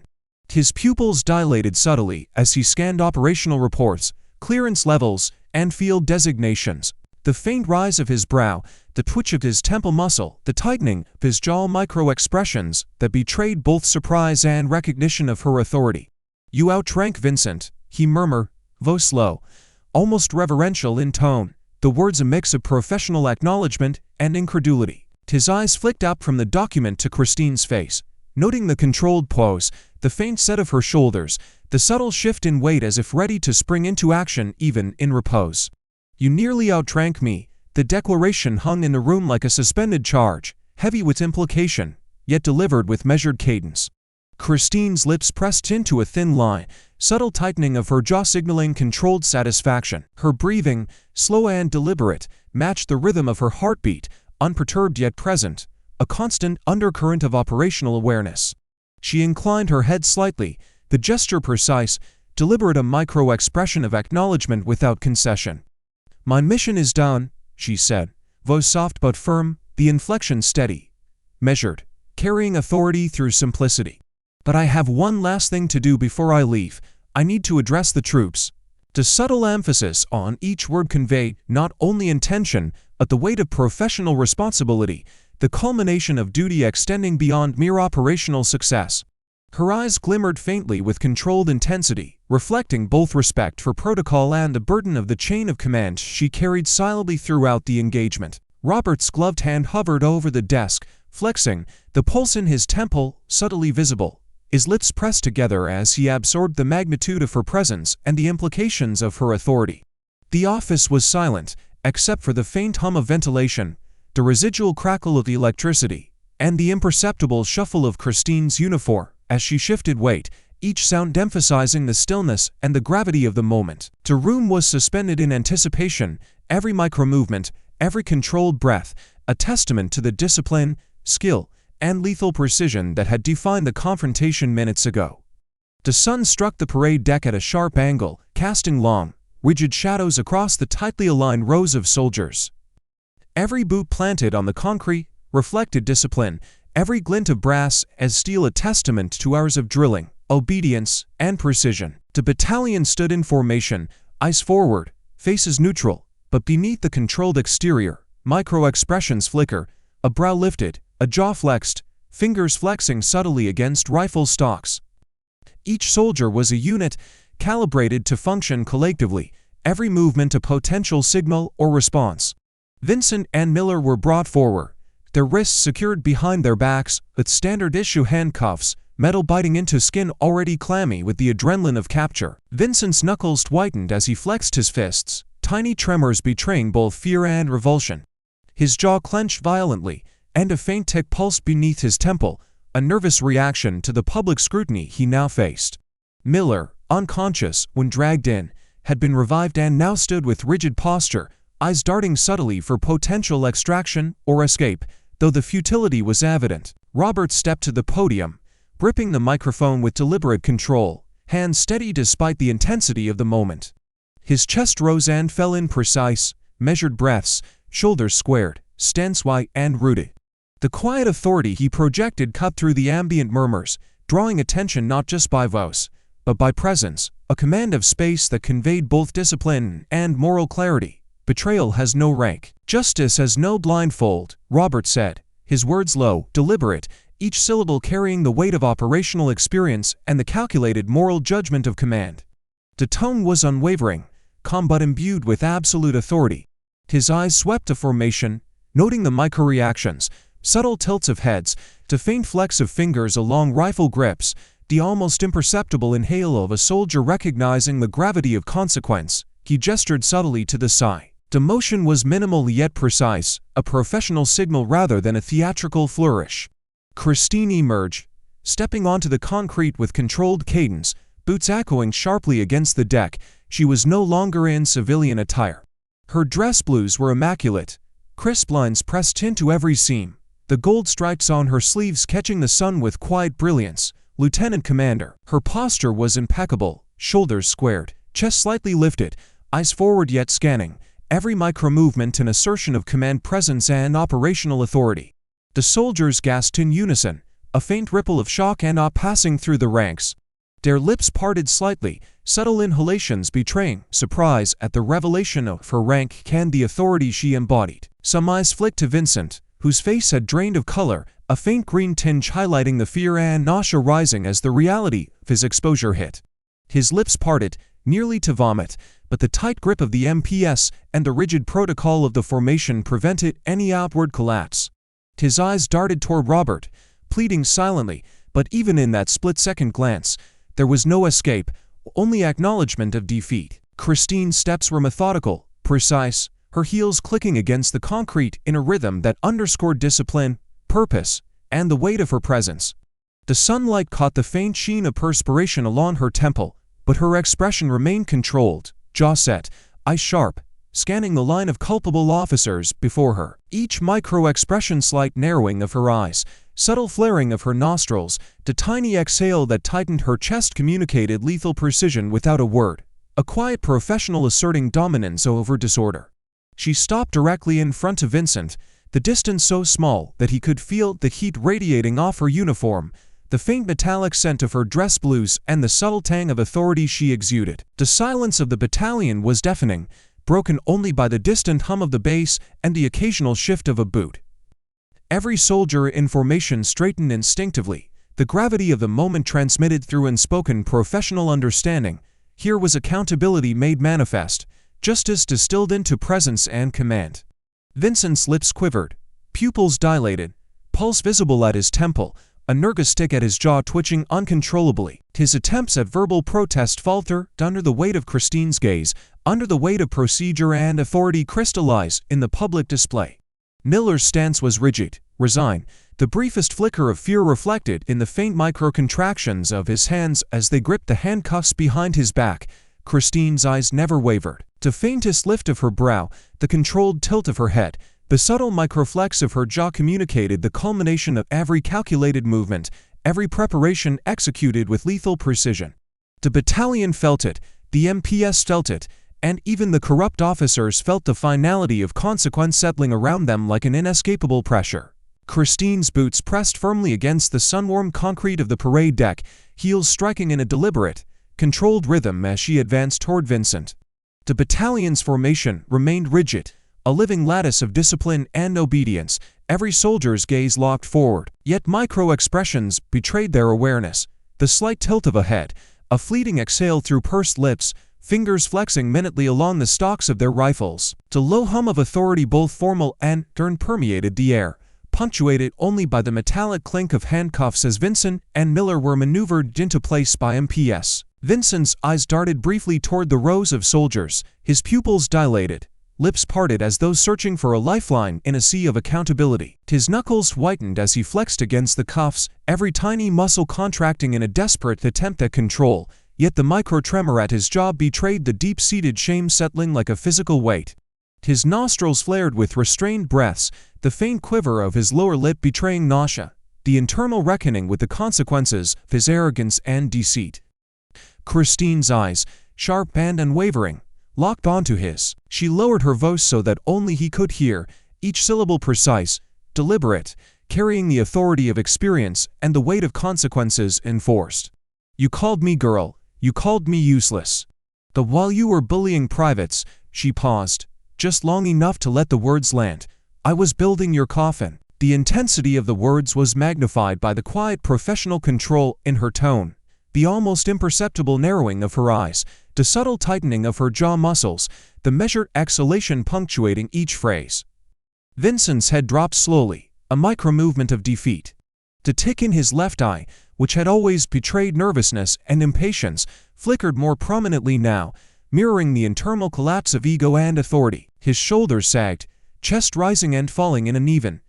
His pupils dilated subtly as he scanned operational reports, clearance levels, and field designations. The faint rise of his brow, the twitch of his temple muscle, the tightening of his jaw, micro-expressions that betrayed both surprise and recognition of her authority. "You outrank Vincent," he murmured, voice low, almost reverential in tone, the words a mix of professional acknowledgement and incredulity. His eyes flicked up from the document to Christine's face, noting the controlled pose, the faint set of her shoulders, the subtle shift in weight as if ready to spring into action even in repose. "You nearly outrank me." The declaration hung in the room like a suspended charge, heavy with implication, yet delivered with measured cadence. Christine's lips pressed into a thin line, subtle tightening of her jaw signaling controlled satisfaction. Her breathing, slow and deliberate, matched the rhythm of her heartbeat, unperturbed yet present, a constant undercurrent of operational awareness. She inclined her head slightly, the gesture precise, deliberate, a micro-expression of acknowledgement without concession. "My mission is done," she said, voice soft but firm, the inflection steady, measured, carrying authority through simplicity. "But I have one last thing to do before I leave. I need to address the troops." The subtle emphasis on each word conveyed not only intention, but the weight of professional responsibility, the culmination of duty extending beyond mere operational success. Her eyes glimmered faintly with controlled intensity, reflecting both respect for protocol and the burden of the chain of command she carried silently throughout the engagement. Robert's gloved hand hovered over the desk, flexing, the pulse in his temple subtly visible, his lips pressed together as he absorbed the magnitude of her presence and the implications of her authority. The office was silent, except for the faint hum of ventilation, the residual crackle of the electricity, and the imperceptible shuffle of Christine's uniform as she shifted weight, each sound emphasizing the stillness and the gravity of the moment. The room was suspended in anticipation, every micro-movement, every controlled breath, a testament to the discipline, skill, and lethal precision that had defined the confrontation minutes ago. The sun struck the parade deck at a sharp angle, casting long, rigid shadows across the tightly aligned rows of soldiers. Every boot planted on the concrete reflected discipline, every glint of brass as steel a testament to hours of drilling, obedience, and precision. The battalion stood in formation, eyes forward, faces neutral, but beneath the controlled exterior, micro-expressions flicker, a brow lifted, a jaw flexed, fingers flexing subtly against rifle stocks. Each soldier was a unit, calibrated to function collectively, every movement a potential signal or response. Vincent and Miller were brought forward, their wrists secured behind their backs with standard-issue handcuffs, metal biting into skin already clammy with the adrenaline of capture. Vincent's knuckles whitened as he flexed his fists, tiny tremors betraying both fear and revulsion. His jaw clenched violently, and a faint tick pulsed beneath his temple, a nervous reaction to the public scrutiny he now faced. Miller, unconscious when dragged in, had been revived and now stood with rigid posture, eyes darting subtly for potential extraction or escape, though the futility was evident. Robert stepped to the podium, gripping the microphone with deliberate control, hands steady despite the intensity of the moment. His chest rose and fell in precise, measured breaths, shoulders squared, stance wide and rooted. The quiet authority he projected cut through the ambient murmurs, drawing attention not just by voice, but by presence, a command of space that conveyed both discipline and moral clarity. Betrayal has no rank. Justice has no blindfold, Robert said, his words low, deliberate, each syllable carrying the weight of operational experience and the calculated moral judgment of command. The tone was unwavering, calm but imbued with absolute authority. His eyes swept the formation, noting the micro-reactions, subtle tilts of heads, to faint flecks of fingers along rifle grips, the almost imperceptible inhale of a soldier recognizing the gravity of consequence. He gestured subtly to the side. The motion was minimal yet precise, a professional signal rather than a theatrical flourish. Christine emerged, stepping onto the concrete with controlled cadence, boots echoing sharply against the deck. She was no longer in civilian attire. Her dress blues were immaculate, crisp lines pressed into every seam, the gold stripes on her sleeves catching the sun with quiet brilliance. Lieutenant Commander. Her posture was impeccable, shoulders squared, chest slightly lifted, eyes forward yet scanning, every micro-movement an assertion of command presence and operational authority. The soldiers gasped in unison, a faint ripple of shock and awe passing through the ranks. Their lips parted slightly, subtle inhalations betraying surprise at the revelation of her rank and the authority she embodied. Some eyes flicked to Vincent, whose face had drained of color, a faint green tinge highlighting the fear and nausea rising as the reality of his exposure hit. His lips parted, nearly to vomit, but the tight grip of the MPS and the rigid protocol of the formation prevented any outward collapse. His eyes darted toward Robert, pleading silently, but even in that split-second glance, there was no escape, only acknowledgement of defeat. Christine's steps were methodical, precise, her heels clicking against the concrete in a rhythm that underscored discipline, purpose, and the weight of her presence. The sunlight caught the faint sheen of perspiration along her temple, but her expression remained controlled, jaw set, eyes sharp, scanning the line of culpable officers before her. Each micro-expression slight narrowing of her eyes, subtle flaring of her nostrils, the tiny exhale that tightened her chest communicated lethal precision without a word, a quiet professional asserting dominance over disorder. She stopped directly in front of Vincent, the distance so small that he could feel the heat radiating off her uniform, the faint metallic scent of her dress blues and the subtle tang of authority she exuded. The silence of the battalion was deafening, broken only by the distant hum of the bass and the occasional shift of a boot. Every soldier in formation straightened instinctively, the gravity of the moment transmitted through unspoken professional understanding. Here was accountability made manifest, justice distilled into presence and command. Vincent's lips quivered, pupils dilated, pulse visible at his temple, a nervous stick at his jaw twitching uncontrollably. His attempts at verbal protest faltered under the weight of Christine's gaze, under the weight of procedure and authority crystallized in the public display. Miller's stance was rigid, resigned, the briefest flicker of fear reflected in the faint micro-contractions of his hands as they gripped the handcuffs behind his back. Christine's eyes never wavered. The faintest lift of her brow, the controlled tilt of her head, the subtle microflex of her jaw communicated the culmination of every calculated movement, every preparation executed with lethal precision. The battalion felt it, the MPS felt it, and even the corrupt officers felt the finality of consequence settling around them like an inescapable pressure. Christine's boots pressed firmly against the sun-warmed concrete of the parade deck, heels striking in a deliberate, controlled rhythm as she advanced toward Vincent. The battalion's formation remained rigid, a living lattice of discipline and obedience, every soldier's gaze locked forward. Yet micro-expressions betrayed their awareness. The slight tilt of a head, a fleeting exhale through pursed lips, fingers flexing minutely along the stocks of their rifles. The low hum of authority, both formal and stern, permeated the air, punctuated only by the metallic clink of handcuffs as Vincent and Miller were maneuvered into place by MPS. Vincent's eyes darted briefly toward the rows of soldiers, his pupils dilated, lips parted as though searching for a lifeline in a sea of accountability. His knuckles whitened as he flexed against the cuffs, every tiny muscle contracting in a desperate attempt at control, yet the micro-tremor at his jaw betrayed the deep-seated shame settling like a physical weight. His nostrils flared with restrained breaths, the faint quiver of his lower lip betraying nausea, the internal reckoning with the consequences of his arrogance and deceit. Christine's eyes, sharp and unwavering, locked onto his. She lowered her voice so that only he could hear, each syllable precise, deliberate, carrying the authority of experience and the weight of consequences enforced. "You called me girl, you called me useless. But while you were bullying privates," she paused, just long enough to let the words land, "I was building your coffin." The intensity of the words was magnified by the quiet professional control in her tone, the almost imperceptible narrowing of her eyes, the subtle tightening of her jaw muscles, the measured exhalation punctuating each phrase. Vincent's head dropped slowly, a micro-movement of defeat. The tick in his left eye, which had always betrayed nervousness and impatience, flickered more prominently now, mirroring the internal collapse of ego and authority. His shoulders sagged, chest rising and falling in uneven,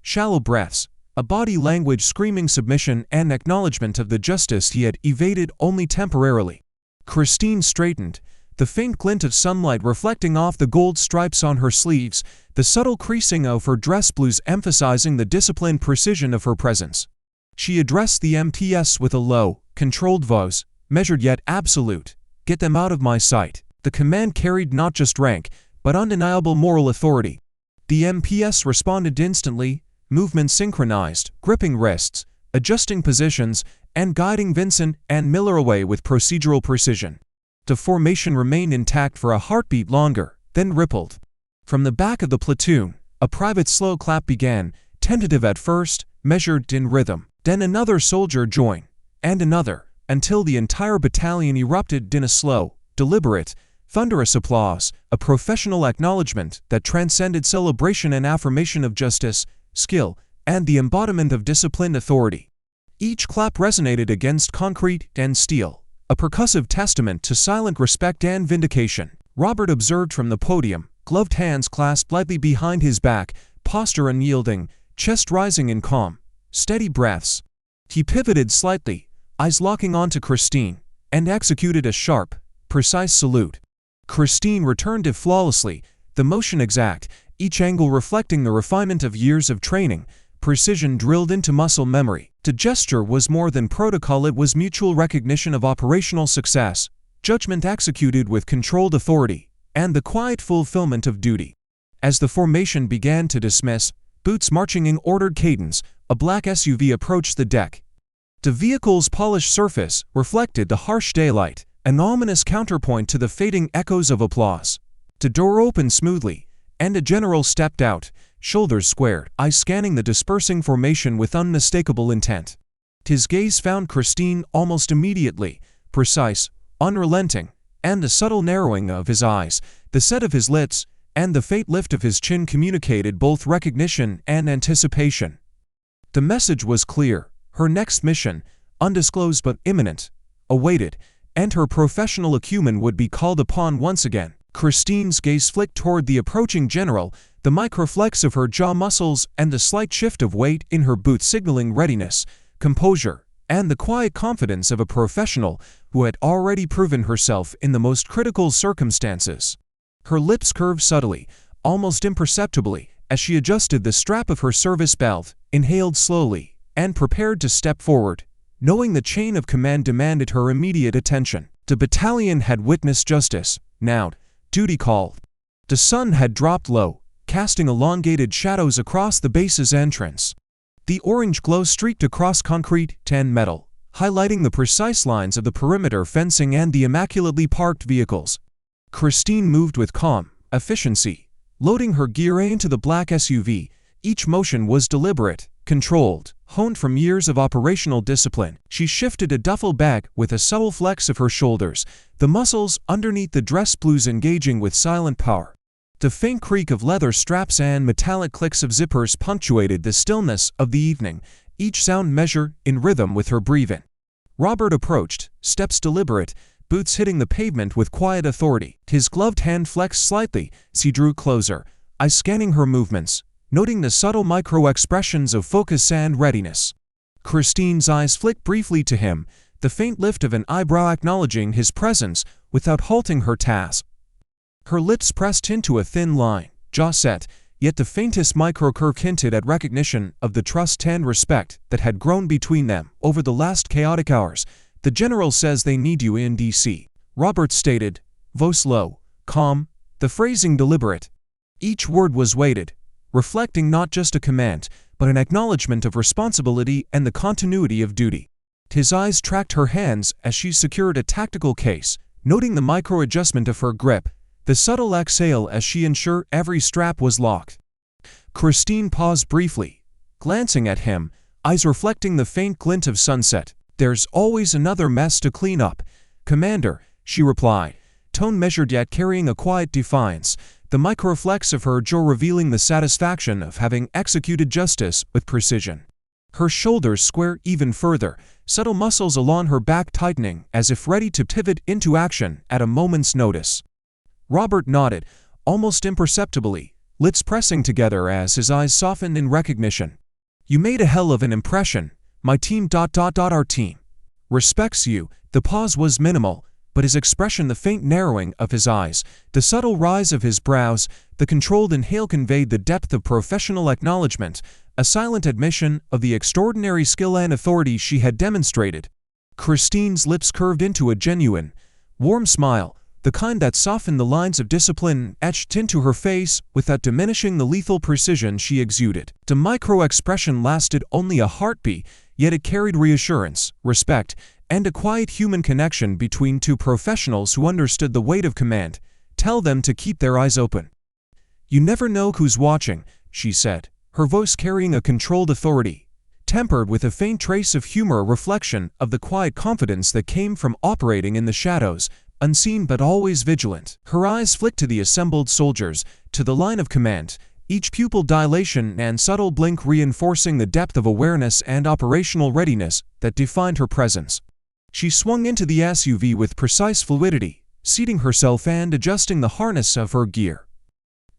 shallow breaths, a body language screaming submission and acknowledgement of the justice he had evaded only temporarily. Christine straightened, the faint glint of sunlight reflecting off the gold stripes on her sleeves, the subtle creasing of her dress blues emphasizing the disciplined precision of her presence. She addressed the MTS with a low, controlled voice, measured yet absolute. "Get them out of my sight." The command carried not just rank, but undeniable moral authority. The MPS responded instantly, movement synchronized, gripping wrists, adjusting positions, and guiding Vincent and Miller away with procedural precision. The formation remained intact for a heartbeat longer, then rippled. From the back of the platoon, a private slow clap began, tentative at first, measured in rhythm. Then another soldier joined, and another, until the entire battalion erupted in a slow, deliberate, thunderous applause, a professional acknowledgement that transcended celebration and affirmation of justice, skill, and the embodiment of disciplined authority. Each clap resonated against concrete and steel, a percussive testament to silent respect and vindication. Robert observed from the podium, gloved hands clasped lightly behind his back, posture unyielding, chest rising in calm, steady breaths. He pivoted slightly, eyes locking onto Christine, and executed a sharp, precise salute. Christine returned it flawlessly, the motion exact, each angle reflecting the refinement of years of training, precision drilled into muscle memory. The gesture was more than protocol, it was mutual recognition of operational success, judgment executed with controlled authority, and the quiet fulfillment of duty. As the formation began to dismiss, boots marching in ordered cadence, a black SUV approached the deck. The vehicle's polished surface reflected the harsh daylight, an ominous counterpoint to the fading echoes of applause. The door opened smoothly, and a general stepped out, shoulders squared, eyes scanning the dispersing formation with unmistakable intent. His gaze found Christine almost immediately, precise, unrelenting, and the subtle narrowing of his eyes, the set of his lips, and the faint lift of his chin communicated both recognition and anticipation. The message was clear. Her next mission, undisclosed but imminent, awaited, and her professional acumen would be called upon once again. Christine's gaze flicked toward the approaching general, the microflex of her jaw muscles and the slight shift of weight in her boots signaling readiness, composure, and the quiet confidence of a professional who had already proven herself in the most critical circumstances. Her lips curved subtly, almost imperceptibly, as she adjusted the strap of her service belt, inhaled slowly, and prepared to step forward, knowing the chain of command demanded her immediate attention. The battalion had witnessed justice. Now, duty called. The sun had dropped low, casting elongated shadows across the base's entrance. The orange glow streaked across concrete and metal, highlighting the precise lines of the perimeter fencing and the immaculately parked vehicles. Christine moved with calm efficiency, loading her gear into the black SUV. Each motion was deliberate, controlled, honed from years of operational discipline. She shifted a duffel bag with a subtle flex of her shoulders, the muscles underneath the dress blues engaging with silent power. The faint creak of leather straps and metallic clicks of zippers punctuated the stillness of the evening, each sound measured in rhythm with her breathing. Robert approached, steps deliberate, boots hitting the pavement with quiet authority. His gloved hand flexed slightly as he drew closer, eyes scanning her movements, noting the subtle micro-expressions of focus and readiness. Christine's eyes flicked briefly to him, the faint lift of an eyebrow acknowledging his presence without halting her task. Her lips pressed into a thin line, jaw set, yet the faintest micro-curve hinted at recognition of the trust and respect that had grown between them over the last chaotic hours. "The general says they need you in D.C." Robert stated, voice low, calm, the phrasing deliberate. Each word was weighted, reflecting not just a command, but an acknowledgement of responsibility and the continuity of duty. His eyes tracked her hands as she secured a tactical case, noting the micro-adjustment of her grip, the subtle exhale as she ensured every strap was locked. Christine paused briefly, glancing at him, eyes reflecting the faint glint of sunset. "There's always another mess to clean up, Commander," she replied, tone measured yet carrying a quiet defiance, the microflex of her jaw revealing the satisfaction of having executed justice with precision. Her shoulders squared even further, subtle muscles along her back tightening as if ready to pivot into action at a moment's notice. Robert nodded, almost imperceptibly, lips pressing together as his eyes softened in recognition. "You made a hell of an impression. My team ... our team respects you." The pause was minimal, but his expression, the faint narrowing of his eyes, the subtle rise of his brows, the controlled inhale conveyed the depth of professional acknowledgement, a silent admission of the extraordinary skill and authority she had demonstrated. Christine's lips curved into a genuine, warm smile, the kind that softened the lines of discipline etched into her face without diminishing the lethal precision she exuded. The micro-expression lasted only a heartbeat, yet it carried reassurance, respect, and a quiet human connection between two professionals who understood the weight of command. "Tell them to keep their eyes open. You never know who's watching," she said, her voice carrying a controlled authority, tempered with a faint trace of humor, a reflection of the quiet confidence that came from operating in the shadows, unseen but always vigilant. Her eyes flicked to the assembled soldiers, to the line of command, each pupil dilation and subtle blink reinforcing the depth of awareness and operational readiness that defined her presence. She swung into the SUV with precise fluidity, seating herself and adjusting the harness of her gear.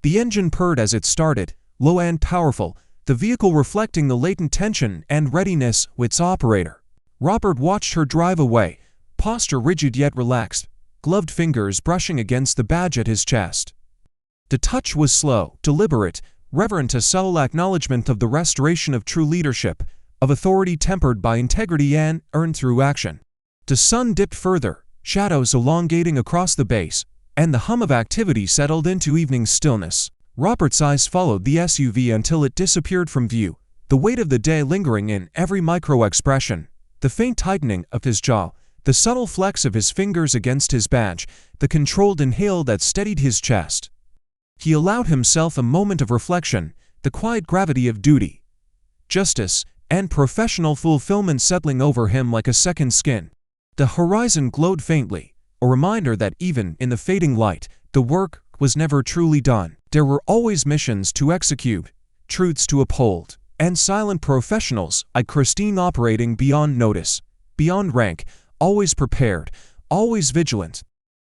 The engine purred as it started, low and powerful, the vehicle reflecting the latent tension and readiness of its operator. Robert watched her drive away, posture rigid yet relaxed, gloved fingers brushing against the badge at his chest. The touch was slow, deliberate, reverent, a subtle acknowledgement of the restoration of true leadership, of authority tempered by integrity and earned through action. The sun dipped further, shadows elongating across the base, and the hum of activity settled into evening stillness. Robert's eyes followed the SUV until it disappeared from view, the weight of the day lingering in every micro-expression, the faint tightening of his jaw, the subtle flex of his fingers against his badge, the controlled inhale that steadied his chest. He allowed himself a moment of reflection, the quiet gravity of duty, justice, and professional fulfillment settling over him like a second skin. The horizon glowed faintly, a reminder that even in the fading light, the work was never truly done. There were always missions to execute, truths to uphold, and silent professionals like Christine operating beyond notice, beyond rank, always prepared, always vigilant.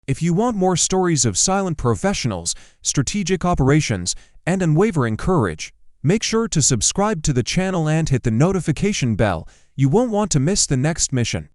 If you want more stories of silent professionals, strategic operations, and unwavering courage, make sure to subscribe to the channel and hit the notification bell. You won't want to miss the next mission.